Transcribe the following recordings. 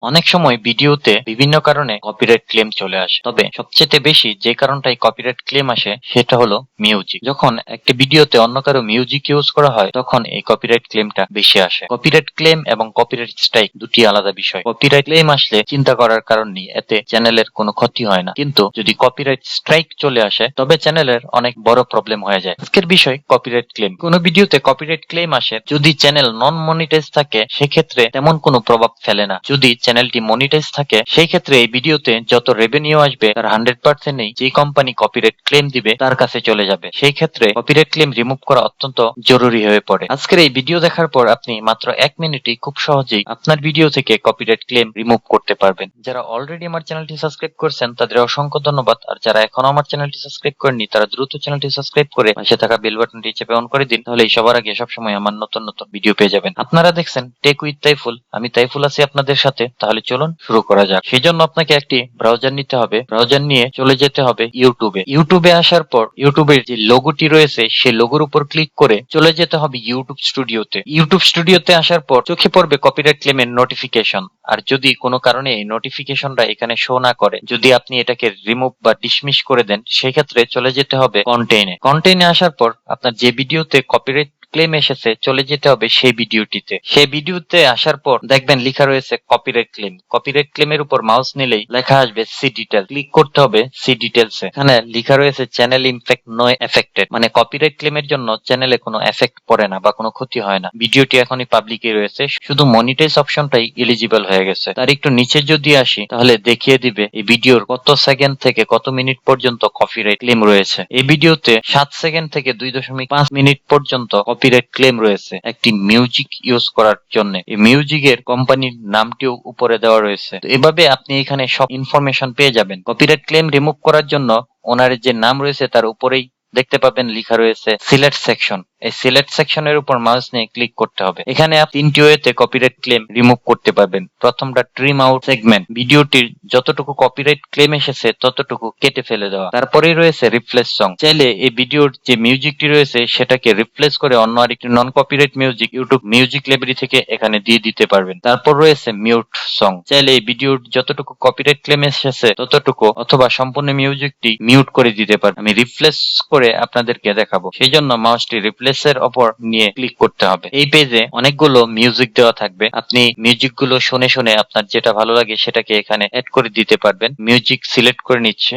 অনেক সময় ভিডিওতে বিভিন্ন কারণে কপিরাইট ক্লেম চলে আসে, তবে সবচেয়ে বেশি যে কারণটাই কপিরাইট ক্লেম আসে সেটা হলো মিউজিক। যখন একটি ভিডিওতে অন্য কারো মিউজিক ইউজ করা হয় তখন এই কপিরাইট ক্লেমটা বেশি আসে। কপিরাইট ক্লেম এবং কপিরাইট স্ট্রাইক দুটি আলাদা বিষয়। কপিরাইট ক্লেম আসলে চিন্তা করার কারণ নেই, এতে চ্যানেলের কোনো ক্ষতি হয় না, কিন্তু যদি কপিরাইট স্ট্রাইক চলে আসে তবে চ্যানেলের অনেক বড় প্রবলেম হয়ে যায়। আজকের বিষয় কপিরাইট ক্লেম। কোনো ভিডিওতে কপিরাইট ক্লেম আসে, যদি চ্যানেল নন মনিটাইজ থাকে সেক্ষেত্রে তেমন কোনো প্রভাব ফেলে না। যদি চ্যানেলটি মনিটাইজ থাকে সেই ক্ষেত্রে এই ভিডিওতে যত রেভিনিউ আসবে তার 100% নেই যে কোম্পানি কপিরাইট ক্লেম দিবে তার কাছে চলে যাবে। সেই ক্ষেত্রে কপিরাইট ক্লেম রিমুভ করা অত্যন্ত জরুরি হয়ে পড়ে। আজকের এই ভিডিও দেখার পর আপনি মাত্র 1 মিনিটেই খুব সহজেই আপনার ভিডিও থেকে কপিরাইট ক্লেম রিমুভ করতে পারবেন। যারা অলরেডি আমার চ্যানেলটি সাবস্ক্রাইব করেছেন তাদের অসংখ্য ধন্যবাদ, আর যারা এখনো আমার চ্যানেলটি সাবস্ক্রাইব করেননি তারা দ্রুত চ্যানেলটি সাবস্ক্রাইব করে পাশে থাকা বেল বাটনটি চেপে অন করে দিন, তাহলে সবার আগে সবসময় আমার নতুন নতুন ভিডিও পেয়ে যাবেন। আপনারা দেখছেন টেক উইথ তাইফুল, আমি তাইফুল আছি আপনাদের সাথে। তাহলে চলুন শুরু করা যাক। সেই জন্য আপনাকে একটি ব্রাউজার নিতে হবে। ব্রাউজার নিয়ে চলে যেতে হবে ইউটিউবে। ইউটিউবে আসার পর ইউটিউবের যে লোগোটি রয়েছে সেই লোগোর উপর ক্লিক করে চলে যেতে হবে ইউটিউব স্টুডিওতে। ইউটিউব স্টুডিওতে আসার পর চোখে পড়বে কপিরাইট ক্লেমের নোটিফিকেশন। আর যদি কোনো কারণে এই নোটিফিকেশনটা এখানে শো না করে, যদি আপনি এটাকে রিমুভ বা ডিসমিস করে দেন, সেই ক্ষেত্রে চলে যেতে হবে কন্টেইনে। কন্টেইনে আসার পর আপনার যে ভিডিওতে কপিরাইট ক্লেম এসেছে চলে যেতে হবে সেই ভিডিওটিতে। সেই ভিডিওতে আসার পর দেখবেন লেখা রয়েছে কপিরাইট ক্লেম। কপিরাইট ক্লেমের উপর মাউস নিলেই লেখা আসবে সি ডিটেল। ক্লিক করতে হবে সি ডিটেলস এ। এখানে লেখা রয়েছে চ্যানেল ইমপ্যাক্ট নো এফেক্টেড, মানে কপিরাইট ক্লেমের জন্য চ্যানেলে কোনো এফেক্ট পড়ে না বা কোনো ক্ষতি হয় না। ভিডিওটি এখনই পাবলিকই রয়েছে, শুধু মনিটাইজ অপশনটাই এলিজিবল হয়ে গেছে। তার একটু নিচে যদি আসি তাহলে দেখিয়ে দিবে এই ভিডিওর কত সেকেন্ড থেকে কত মিনিট পর্যন্ত কপিরাইট ক্লেম রয়েছে। এই ভিডিওতে 7 সেকেন্ড থেকে 2.5 মিনিট পর্যন্ত কপিরাইট ক্লেম রয়েছে একটি মিউজিক ইউজ করার জন্য। এই মিউজিকের কোম্পানির নামটিও উপরে দেওয়া রয়েছে। তো এভাবে আপনি এখানে সব ইনফরমেশন পেয়ে যাবেন। কপিরাইট ক্লেম রিমুভ করার জন্য ওনার যে নাম রয়েছে তার উপরেই দেখতে পাবেন লেখা রয়েছে সিলেক্ট সেকশন। এই সিলেক্ট সেকশনের উপর মাউস নিয়ে ক্লিক করতে হবে। এখানে আপনি 3টি ওয়েতে কপিরাইট ক্লেম রিমুভ করতে পারবেন। প্রথমটা ট্রিম আউট সেগমেন্ট, ভিডিওটির যতটুকু কপিরাইট ক্লেম এসেছে ততটুকু কেটে ফেলে দেওয়া। তারপরেই রয়েছে রিপ্লেস সং। চাইলে এই ভিডিওর যে মিউজিকটি রয়েছে সেটাকে রিপ্লেস করে অন্য আরেকটি non copyright music YouTube music library থেকে এখানে দিয়ে দিতে পারবেন। তারপর রয়েছে মিউট সং। চাইলে এই ভিডিওর যতটুকু কপিরাইট ক্লেম এসেছে ততটুকু অথবা সম্পূর্ণ মিউজিকটি মিউট করে দিতে পারবেন। আমি রিপ্লেস করে আপনাদেরকে দেখাবো, সেই জন্য মাউসটি রিপ্লেস এর ওপর নিয়ে ক্লিক করতে হবে। এই পেজে অনেকগুলো মিউজিক দেওয়া থাকবে, আপনি মিউজিক গুলো শুনে শুনে আপনার যেটা ভালো লাগে সেটাকে এখানে অ্যাড করে দিতে পারবেন। মিউজিক সিলেক্ট করে নিচ্ছে।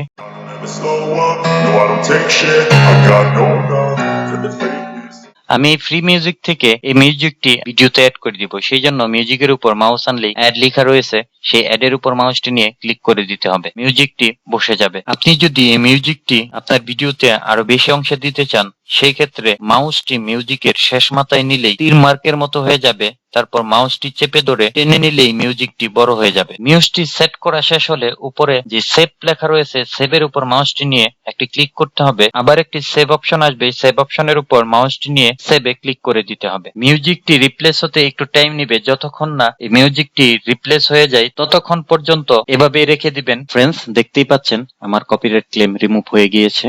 আমি ফ্রি মিউজিক থেকে এই মিউজিকটি ভিডিওতে অ্যাড করে দিব, সেই জন্য মিউজিকের উপর মাউস আনলেই অ্যাড লেখা রয়েছে, সেই অ্যাড এর উপর মাউসটি নিয়ে ক্লিক করে দিতে হবে। মিউজিকটি বসে যাবে। আপনি যদি এই মিউজিকটি আপনার ভিডিওতে আরো বেশি অংশ দিতে চান সেই ক্ষেত্রে মাউসটি মিউজিকের শেষ মাথায় নিলেই তীর মার্কের মতো হয়ে যাবে। তারপর মাউসটি চেপে ধরে টেনে নিলেই মিউজিকটি বড় হয়ে যাবে। মিউজিকটি সেট করা শেষ হলে উপরে যে সেভ লেখা রয়েছে সেভের উপর মাউসটি নিয়ে একটি ক্লিক করতে হবে। আবার একটি সেভ অপশন আসবে, সেভ অপশনের উপর মাউসটি নিয়ে সেভে ক্লিক করে দিতে হবে। মিউজিকটি রিপ্লেস হতে একটু টাইম নিবে, যতক্ষণ না এই মিউজিকটি রিপ্লেস হয়ে যায় ততক্ষণ পর্যন্ত এভাবে রেখে দিবেন। ফ্রেন্ডস, দেখতেই পাচ্ছেন আমার কপিরাইট ক্লেম রিমুভ হয়ে গিয়েছে।